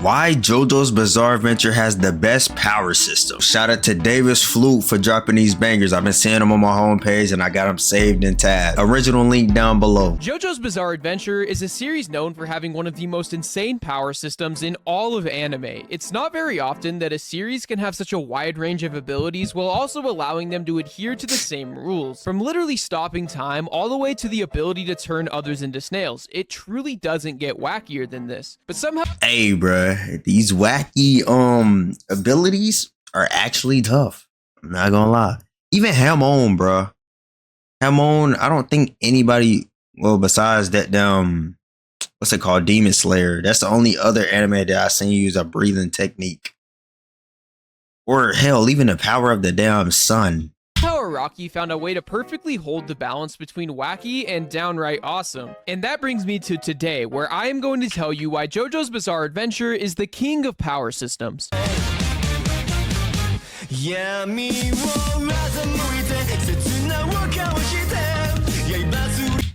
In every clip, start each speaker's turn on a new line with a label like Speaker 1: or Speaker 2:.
Speaker 1: Why JoJo's Bizarre Adventure has the best power system. Shout out to Davis Flute for dropping these bangers. I've been seeing them on my homepage and I got them saved in tab. Original link down below.
Speaker 2: JoJo's Bizarre Adventure is a series known for having one of the most insane power systems in all of anime. It's not very often that a series can have such a wide range of abilities while also allowing them to adhere to the same rules. From literally stopping time all the way to the ability to turn others into snails. It truly doesn't get wackier than this. But somehow—
Speaker 1: Hey bruh, these wacky abilities are actually tough. I'm not gonna lie. Even Hamon, bruh. Hamon, I don't think anybody, well, besides that what's it called, Demon Slayer, that's the only other anime that I seen use a breathing technique. Or hell, even the power of the damn sun.
Speaker 2: Rocky found a way to perfectly hold the balance between wacky and downright awesome. And that brings me to today, where I am going to tell you why JoJo's Bizarre Adventure is the king of power systems.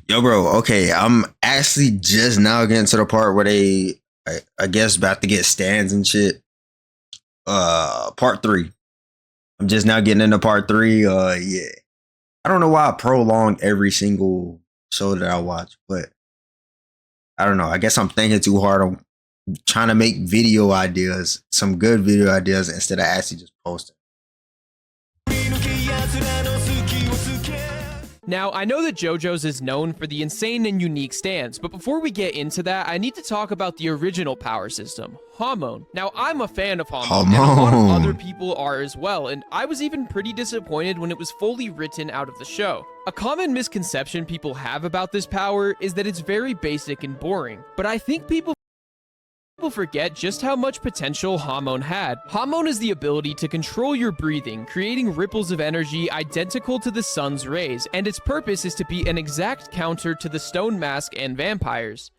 Speaker 1: Yo bro, okay, I'm actually just now getting to the part where they, I guess, about to get stands and shit. Part 3. I'm just now getting into part 3. Yeah. I don't know why I prolong every single show that I watch, but I don't know. I guess I'm thinking too hard. I'm trying to make video ideas, some good video ideas, instead of actually just posting.
Speaker 2: Now, I know that JoJo's is known for the insane and unique stands, but before we get into that, I need to talk about the original power system, Hamon. Now, I'm a fan of Hamon, and a lot of other people are as well, and I was even pretty disappointed when it was fully written out of the show. A common misconception people have about this power is that it's very basic and boring, but I think people forget just how much potential Hamon had. Hamon is the ability to control your breathing, creating ripples of energy identical to the sun's rays, and its purpose is to be an exact counter to the Stone Mask and vampires.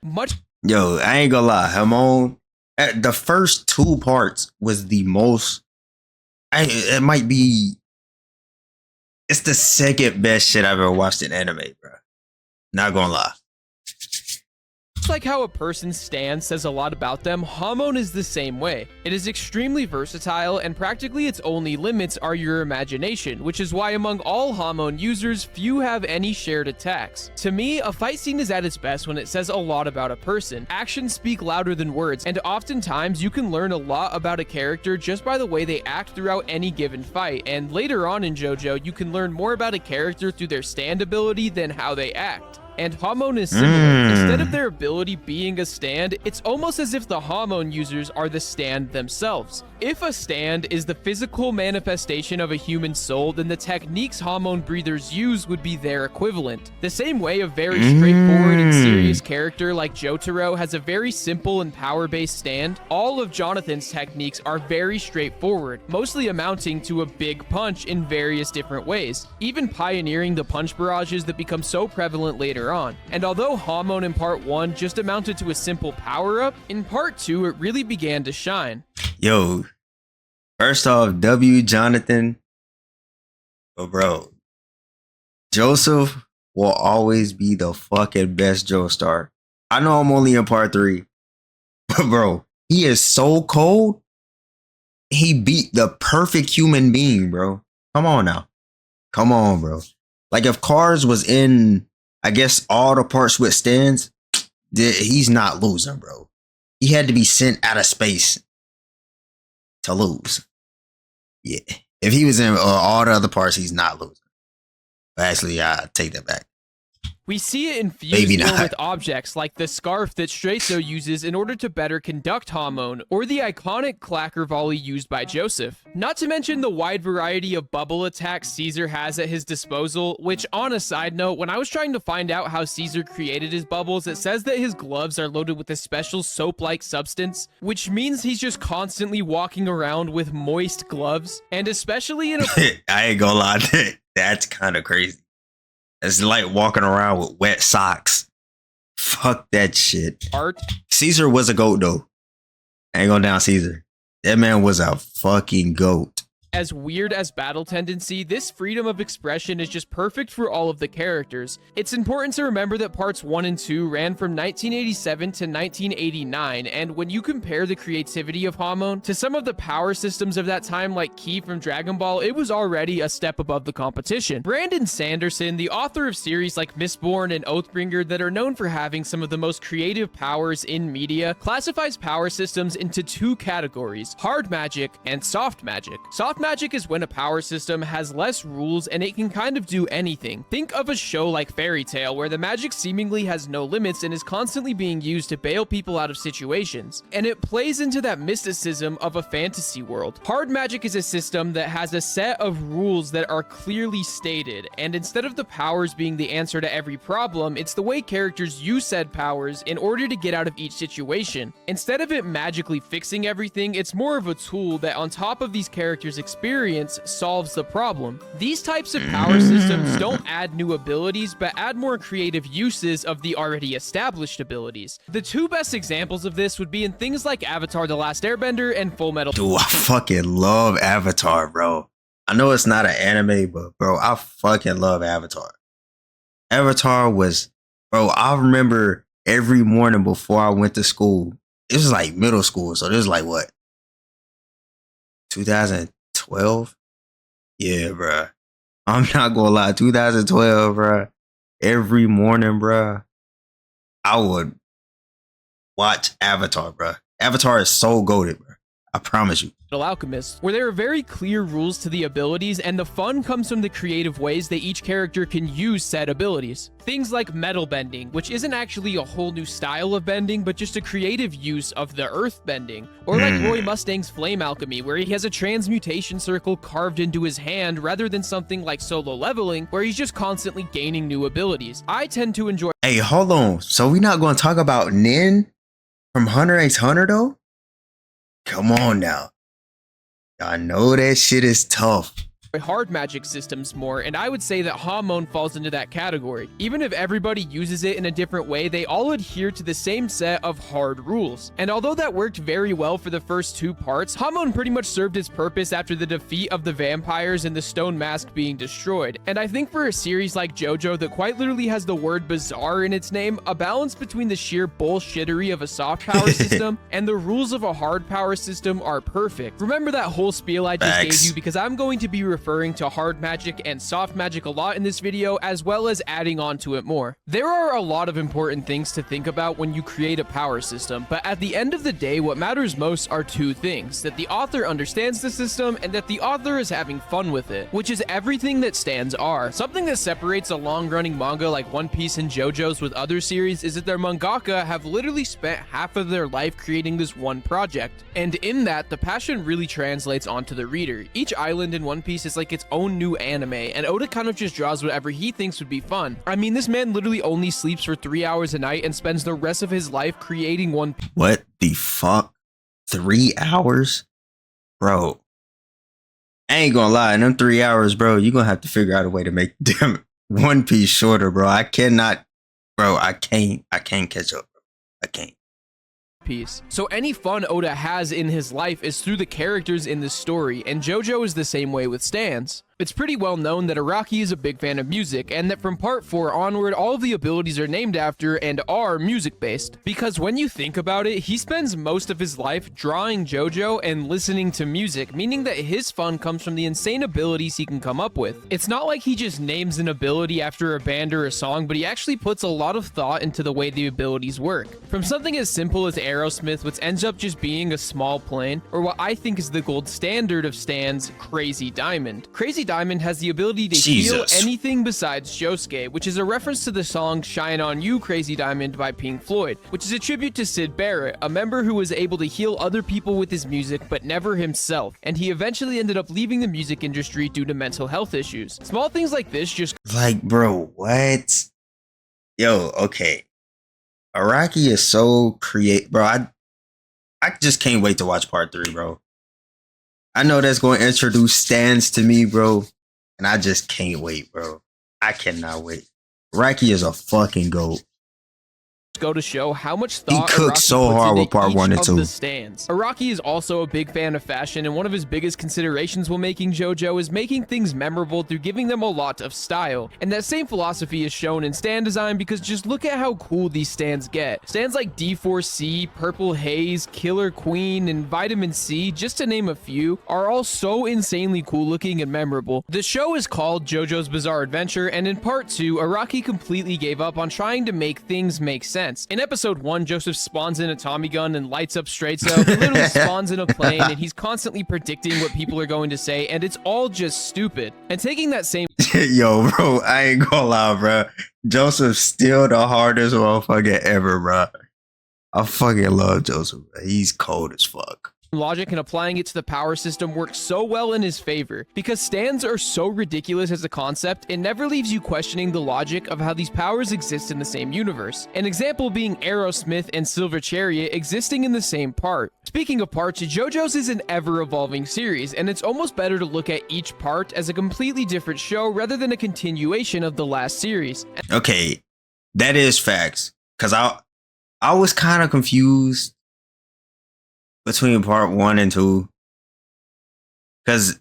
Speaker 1: Yo, I ain't gonna lie, Hamon, the first 2 parts was the most, it might be, it's the second best shit I've ever watched in anime, bro. Not gonna lie.
Speaker 2: Just like how a person's stand says a lot about them, Hamon is the same way. It is extremely versatile, and practically its only limits are your imagination, which is why among all Hamon users, few have any shared attacks. To me, a fight scene is at its best when it says a lot about a person. Actions speak louder than words, and oftentimes you can learn a lot about a character just by the way they act throughout any given fight, and later on in JoJo, you can learn more about a character through their stand ability than how they act. And Hamon is similar. Instead of their ability being a stand, it's almost as if the Hamon users are the stand themselves. If a stand is the physical manifestation of a human soul, then the techniques Hamon breathers use would be their equivalent. The same way a very straightforward and serious character like Jotaro has a very simple and power-based stand, all of Jonathan's techniques are very straightforward, mostly amounting to a big punch in various different ways, even pioneering the punch barrages that become so prevalent later on. And although Hamon in part 1 just amounted to a simple power-up, in part 2 it really began to shine.
Speaker 1: Yo, first off, W Jonathan. But bro, Joseph will always be the fucking best Joestar. I know I'm only in part 3, but bro, he is so cold. He beat the perfect human being, bro. Come on now. Come on, bro. Like if Cars was in, I guess, all the parts with stands, he's not losing, bro. He had to be sent out of space to lose. Yeah. If he was in all the other parts, he's not losing. Actually, I take that back.
Speaker 2: We see it infused with objects like the scarf that Straizo uses in order to better conduct Hamon, or the iconic clacker volley used by Joseph. Not to mention the wide variety of bubble attacks Caesar has at his disposal, which, on a side note, when I was trying to find out how Caesar created his bubbles, it says that his gloves are loaded with a special soap-like substance, which means he's just constantly walking around with moist gloves, and especially in a—
Speaker 1: I ain't gonna lie, that's kind of crazy. It's like walking around with wet socks. Fuck that shit.
Speaker 2: Art.
Speaker 1: Caesar was a goat though. I ain't going down Caesar. That man was a fucking goat.
Speaker 2: As weird as battle tendency, this freedom of expression is just perfect for all of the characters. It's important to remember that parts 1 and 2 ran from 1987 to 1989, and when you compare the creativity of Hamon to some of the power systems of that time like Ki from Dragon Ball, it was already a step above the competition. Brandon Sanderson, the author of series like Mistborn and Oathbringer that are known for having some of the most creative powers in media, classifies power systems into two categories: hard magic and soft magic. Soft magic is when a power system has less rules and it can kind of do anything. Think of a show like Fairy Tail, where the magic seemingly has no limits and is constantly being used to bail people out of situations. And it plays into that mysticism of a fantasy world. Hard magic is a system that has a set of rules that are clearly stated, and instead of the powers being the answer to every problem, it's the way characters use said powers in order to get out of each situation. Instead of it magically fixing everything, it's more of a tool that on top of these characters' experience solves the problem. These types of power systems don't add new abilities, but add more creative uses of the already established abilities. The two best examples of this would be in things like Avatar: The Last Airbender and Full Metal.
Speaker 1: Dude, I fucking love Avatar, bro. I know it's not an anime, but bro, I fucking love Avatar. Avatar was, bro, I remember every morning before I went to school, it was like middle school, so this was like what, 2012? Yeah, bruh. I'm not gonna lie, 2012, bruh. Every morning, bruh, I would watch Avatar, bruh. Avatar is so goated, bruh. I promise you.
Speaker 2: Alchemist, where there are very clear rules to the abilities, and the fun comes from the creative ways that each character can use said abilities. Things like metal bending, which isn't actually a whole new style of bending, but just a creative use of the earth bending. Or like Roy Mustang's flame alchemy, where he has a transmutation circle carved into his hand, rather than something like solo leveling, where he's just constantly gaining new abilities. I tend to enjoy—
Speaker 1: Hey, hold on. So we not gonna talk about Nin from Hunter x Hunter though? Come on now. I know that shit is tough.
Speaker 2: hard magic systems more, and I would say that Hamon falls into that category. Even if everybody uses it in a different way, they all adhere to the same set of hard rules. And although that worked very well for the first two parts, Hamon pretty much served its purpose after the defeat of the vampires and the stone mask being destroyed. And I think for a series like JoJo that quite literally has the word bizarre in its name, a balance between the sheer bullshittery of a soft power system and the rules of a hard power system are perfect. Remember that whole spiel I just gave you, because I'm going to be referring to hard magic and soft magic a lot in this video, as well as adding on to it more. There are a lot of important things to think about when you create a power system, but at the end of the day, what matters most are two things: that the author understands the system and that the author is having fun with it, which is everything that stands are. Something that separates a long-running manga like One Piece and JoJo's with other series is that their mangaka have literally spent half of their life creating this one project, and in that, the passion really translates onto the reader. Each island in One Piece is like its own new anime, and Oda kind of just draws whatever he thinks would be fun. I mean, this man literally only sleeps for 3 hours a night and spends the rest of his life creating One Piece.
Speaker 1: What the fuck? 3 hours? Bro, I ain't gonna lie, in them 3 hours, bro, you're gonna have to figure out a way to make them One Piece shorter, bro. I cannot, bro, I can't catch up, bro. I can't.
Speaker 2: Piece. So any fun Oda has in his life is through the characters in the story, and JoJo is the same way with stands. It's pretty well known that Araki is a big fan of music, and that from part 4 onward, all of the abilities are named after and are music-based. Because when you think about it, he spends most of his life drawing JoJo and listening to music, meaning that his fun comes from the insane abilities he can come up with. It's not like he just names an ability after a band or a song, but he actually puts a lot of thought into the way the abilities work. From something as simple as Aerosmith, which ends up just being a small plane, or what I think is the gold standard of stands, Crazy Diamond. Crazy Diamond has the ability to heal anything besides Josuke, which is a reference to the song Shine On You, Crazy Diamond by Pink Floyd, which is a tribute to Syd Barrett, a member who was able to heal other people with his music, but never himself, and he eventually ended up leaving the music industry due to mental health issues. Small things like this just—
Speaker 1: like, bro, what? Yo, okay. Araki is so creative, bro. I just can't wait to watch part 3, bro. I know that's going to introduce stands to me, bro, and I just can't wait, bro. I cannot wait. Araki is a fucking GOAT.
Speaker 2: go to show how much thought
Speaker 1: cooked
Speaker 2: Araki
Speaker 1: so
Speaker 2: puts
Speaker 1: hard
Speaker 2: into
Speaker 1: with part
Speaker 2: each
Speaker 1: 1 and
Speaker 2: of
Speaker 1: 2.
Speaker 2: the stands. Araki is also a big fan of fashion, and one of his biggest considerations while making JoJo is making things memorable through giving them a lot of style. And that same philosophy is shown in stand design, because just look at how cool these stands get. Stands like D4C, Purple Haze, Killer Queen, and Vitamin C, just to name a few, are all so insanely cool looking and memorable. The show is called JoJo's Bizarre Adventure, and in part 2, Araki completely gave up on trying to make things make sense. In episode 1, Joseph spawns in a Tommy gun and lights up Straight-So. He literally spawns in a plane, and he's constantly predicting what people are going to say, and it's all just stupid. And taking that same
Speaker 1: Yo, bro, I ain't gonna lie, bro. Joseph's still the hardest motherfucker ever, bro. I fucking love Joseph. He's cold as fuck.
Speaker 2: logic and applying it to the power system works so well in his favor. Because stands are so ridiculous as a concept, it never leaves you questioning the logic of how these powers exist in the same universe. An example being Aerosmith and Silver Chariot existing in the same part. Speaking of parts, JoJo's is an ever-evolving series, and it's almost better to look at each part as a completely different show rather than a continuation of the last series.
Speaker 1: Okay, that is facts. Cause I was kind of confused between part 1 and 2. Cause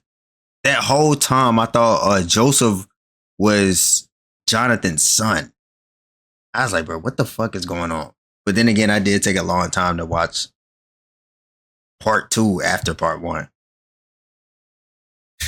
Speaker 1: that whole time I thought Joseph was Jonathan's son. I was like, bro, what the fuck is going on? But then again, I did take a long time to watch part 2 after part 1.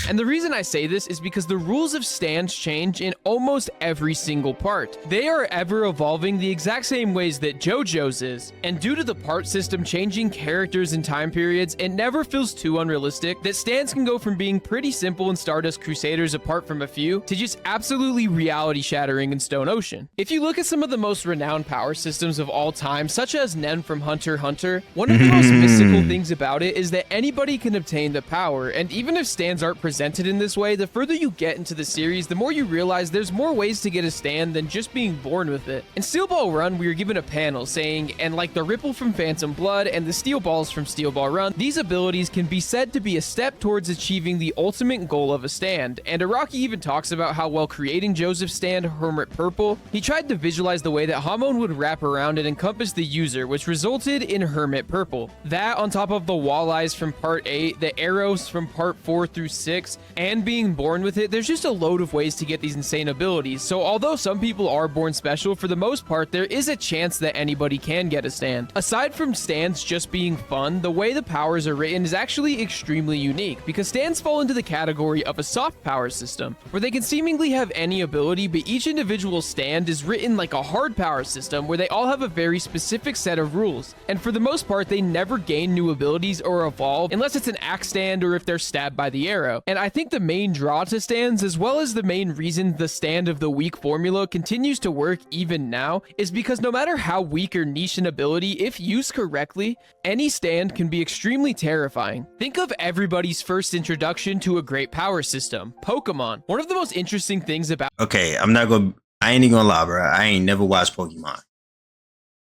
Speaker 2: And the reason I say this is because the rules of stands change in almost every single part. They are ever evolving the exact same ways that JoJo's is. And due to the part system changing characters and time periods, it never feels too unrealistic that stands can go from being pretty simple in Stardust Crusaders apart from a few, to just absolutely reality shattering in Stone Ocean. If you look at some of the most renowned power systems of all time, such as Nen from Hunter x Hunter, one of the most mystical things about it is that anybody can obtain the power, and even if stands aren't presented in this way, the further you get into the series, the more you realize there's more ways to get a stand than just being born with it. In Steel Ball Run, we were given a panel saying, and like the Ripple from Phantom Blood and the Steel Balls from Steel Ball Run, these abilities can be said to be a step towards achieving the ultimate goal of a stand. And Araki even talks about how while creating Joseph's stand, Hermit Purple, he tried to visualize the way that Hamon would wrap around and encompass the user, which resulted in Hermit Purple. That, on top of the walleyes from part 8, the arrows from part 4 through 6, and being born with it, there's just a load of ways to get these insane abilities. So although some people are born special, for the most part, there is a chance that anybody can get a stand. Aside from stands just being fun, the way the powers are written is actually extremely unique, because stands fall into the category of a soft power system, where they can seemingly have any ability, but each individual stand is written like a hard power system, where they all have a very specific set of rules. And for the most part, they never gain new abilities or evolve, unless it's an axe stand or if they're stabbed by the arrow. And I think the main draw to stands, as well as the main reason the stand of the week formula continues to work even now, is because no matter how weak or niche an ability, if used correctly, any stand can be extremely terrifying. Think of everybody's first introduction to a great power system, Pokemon. One of the most interesting things about
Speaker 1: Okay, I ain't even gonna lie, bro. I ain't never watched Pokemon.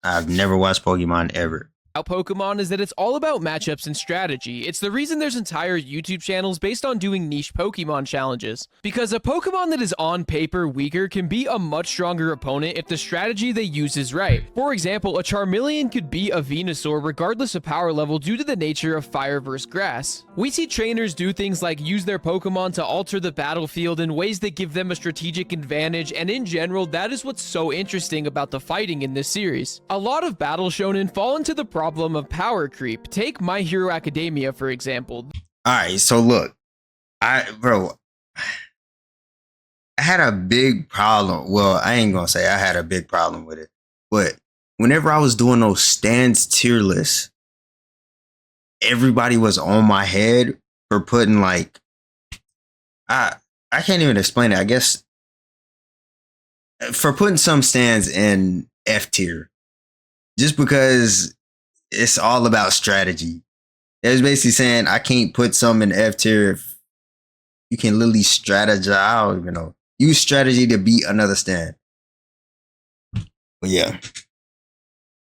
Speaker 1: I've never watched Pokemon ever.
Speaker 2: Pokemon is that it's all about matchups and strategy. It's the reason there's entire YouTube channels based on doing niche Pokemon challenges. Because a Pokemon that is on paper weaker can be a much stronger opponent if the strategy they use is right. For example, a Charmeleon could beat a Venusaur regardless of power level due to the nature of fire versus grass. We see trainers do things like use their Pokemon to alter the battlefield in ways that give them a strategic advantage, and in general, that is what's so interesting about the fighting in this series. A lot of battle shonen fall into the problem of power creep. Take My Hero Academia, for example.
Speaker 1: Alright, so look. I had a big problem. Well, I ain't gonna say I had a big problem with it. But whenever I was doing those stands tier lists, everybody was on my head for putting like I can't even explain it. I guess for putting some stands in F tier. Just because it's all about strategy. It was basically saying I can't put some in F tier if you can literally strategize. I don't even know. Use strategy to beat another stand. But yeah.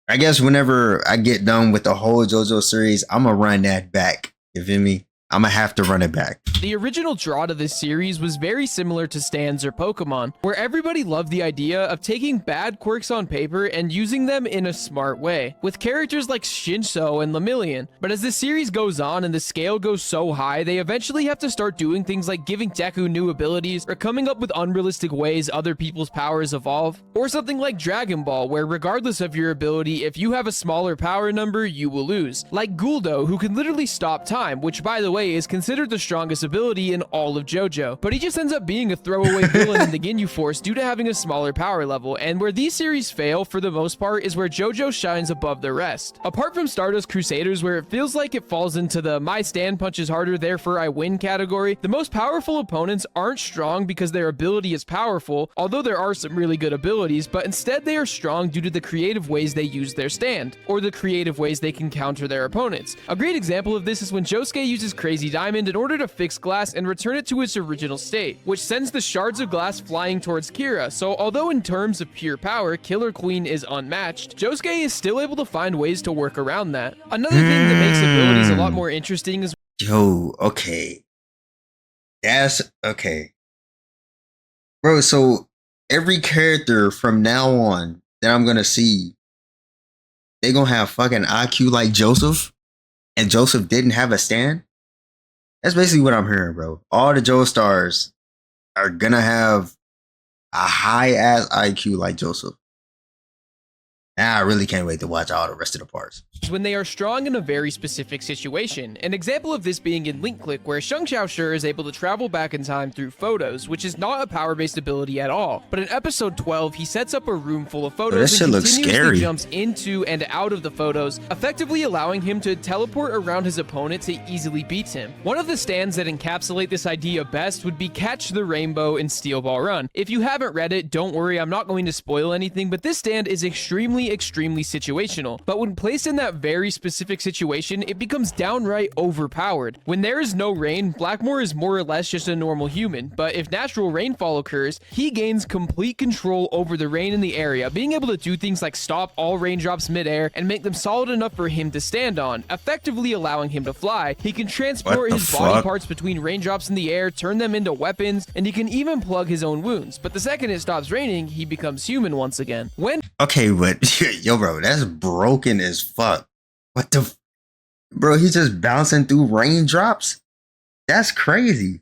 Speaker 1: I guess whenever I get done with the whole JoJo series, I'm gonna run that back. You feel me? I'm gonna have to run it back.
Speaker 2: The original draw to this series was very similar to stands or Pokemon, where everybody loved the idea of taking bad quirks on paper and using them in a smart way, with characters like Shinso and Lemillion. But as the series goes on and the scale goes so high, they eventually have to start doing things like giving Deku new abilities, or coming up with unrealistic ways other people's powers evolve, or something like Dragon Ball, where regardless of your ability, if you have a smaller power number, you will lose. Like Guldo, who can literally stop time, which by the way is considered the strongest ability in all of JoJo, but he just ends up being a throwaway villain in the Ginyu Force due to having a smaller power level, and where these series fail for the most part is where JoJo shines above the rest. Apart from Stardust Crusaders, where it feels like it falls into the my stand punches harder therefore I win category, the most powerful opponents aren't strong because their ability is powerful, although there are some really good abilities, but instead they are strong due to the creative ways they use their stand, or the creative ways they can counter their opponents. A great example of this is when Josuke uses Crazy Diamond in order to fix glass and return it to its original state, which sends the shards of glass flying towards Kira. So although in terms of pure power, Killer Queen is unmatched, Josuke is still able to find ways to work around that. Another thing that makes abilities a lot more interesting is
Speaker 1: Okay. That's okay. Bro, so every character from now on that I'm gonna see, they gonna have fucking IQ like Joseph, and Joseph didn't have a stand? That's basically what I'm hearing, bro. All the Joestars are gonna have a high ass IQ like Joseph. Now I really can't wait to watch all the rest of the parts.
Speaker 2: when they are strong in a very specific situation. An example of this being in Link Click, where Sheng Xiaoshi is able to travel back in time through photos, which is not a power-based ability at all. But in episode 12, he sets up a room full of photos and continuously jumps into and out of the photos, effectively allowing him to teleport around his opponent to easily beat him. One of the stands that encapsulate this idea best would be Catch the Rainbow in Steel Ball Run. If you haven't read it, don't worry, I'm not going to spoil anything, but this stand is extremely situational. But when placed in that very specific situation, it becomes downright overpowered. When there is no rain, Blackmore is more or less just a normal human, but if natural rainfall occurs, he gains complete control over the rain in the area, being able to do things like stop all raindrops midair and make them solid enough for him to stand on, effectively allowing him to fly. He can transport his body parts between raindrops in the air, turn them into weapons, and he can even plug his own wounds. But the second it stops raining, he becomes human once again.
Speaker 1: Okay, but yo, bro, that's broken as fuck. What the, bro? He's just bouncing through raindrops. That's crazy.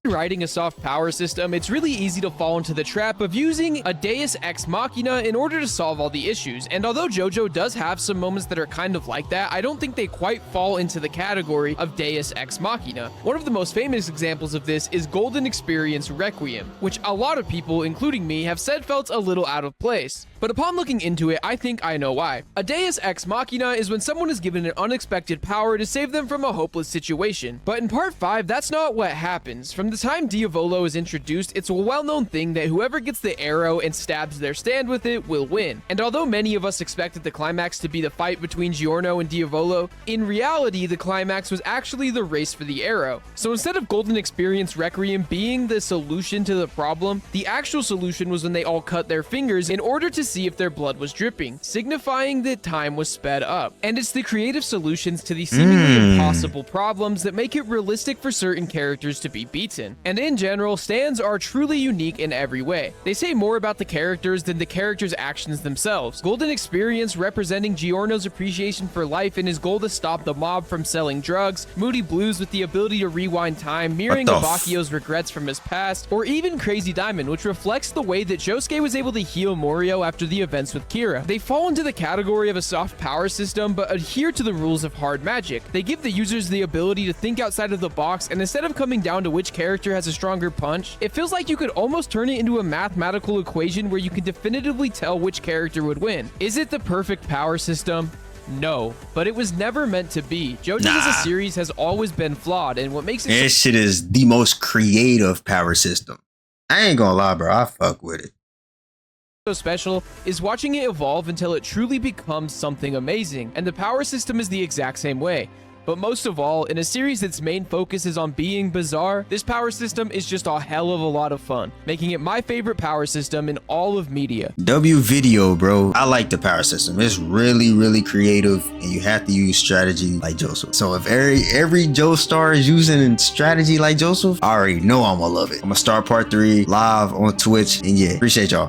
Speaker 2: Writing a soft power system, it's really easy to fall into the trap of using a Deus Ex Machina in order to solve all the issues. And although JoJo does have some moments that are kind of like that, I don't think they quite fall into the category of Deus Ex Machina. One of the most famous examples of this is Golden Experience Requiem, which a lot of people, including me, have said felt a little out of place. But upon looking into it, I think I know why. A Deus Ex Machina is when someone is given an unexpected power to save them from a hopeless situation. But in part 5, that's not what happens. From the time Diavolo is introduced, it's a well-known thing that whoever gets the arrow and stabs their stand with it will win. And although many of us expected the climax to be the fight between Giorno and Diavolo, in reality, the climax was actually the race for the arrow. So instead of Golden Experience Requiem being the solution to the problem, the actual solution was when they all cut their fingers in order to see if their blood was dripping, signifying that time was sped up. And it's the creative solutions to the seemingly impossible problems that make it realistic for certain characters to be beaten. And in general, stands are truly unique in every way. They say more about the characters than the characters' actions themselves. Golden Experience representing Giorno's appreciation for life and his goal to stop the mob from selling drugs, Moody Blues with the ability to rewind time, mirroring Abakio's regrets from his past, or even Crazy Diamond, which reflects the way that Josuke was able to heal Morio after the events with Kira. They fall into the category of a soft power system, but adhere to the rules of hard magic. They give the users the ability to think outside of the box, and instead of coming down to which character has a stronger punch, it feels like you could almost turn it into a mathematical equation where you can definitively tell which character would win. Is it the perfect power system? No, but it was never meant to be. JoJo's as a series has always been flawed, and what makes it
Speaker 1: this shit is the most creative power system. I ain't gonna lie, bro. I fuck with it.
Speaker 2: So special is watching it evolve until it truly becomes something amazing, and the power system is the exact same way. But most of all, in a series that's main focus is on being bizarre, this power system is just a hell of a lot of fun, making it my favorite power system in all of media.
Speaker 1: W video, bro. I like the power system. It's really creative, and you have to use strategy like Joseph. So if every Joestar is using strategy like Joseph, I already know I'm gonna love it. I'm gonna start part 3 live on Twitch, and yeah, appreciate y'all.